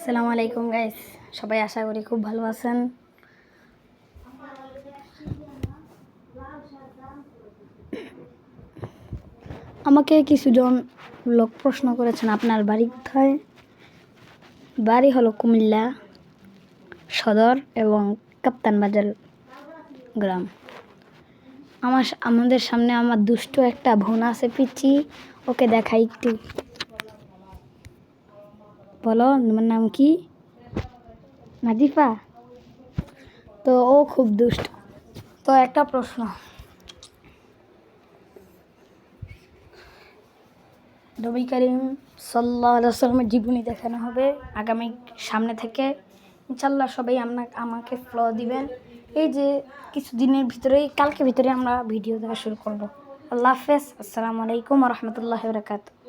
আসসালামু আলাইকুম গাইস, সবাই আশা করি খুব ভালো আছেন। আমাকে কিছুজন লোক প্রশ্ন করেছেন আপনার বাড়ি কোথায়। বাড়ি হলো কুমিল্লা সদর এবং কাপ্তান বাজার গ্রাম। আমাদের সামনে আমার দুষ্ট একটা বোন আছে পিচ্ছি, ওকে দেখাই একটু। বলো তোমার নাম কি? নাজিফা। তো ও খুব দুষ্ট। তো একটা প্রশ্ন, নবী করিম সাল্লাল্লাহু আলাইহি ওয়াসাল্লামের জীবনী দেখানো হবে আগামী সামনে থেকে। ইনশাল্লাহ সবাই আমাকে ফলো দিবেন। এই যে কিছুদিনের ভিতরেই, কালকে ভিতরে আমরা ভিডিও দেখা শুরু করব। আল্লাহ হাফেজ। আসসালামু আলাইকুম ওয়া রাহমাতুল্লাহি ওয়া বারাকাতুহু।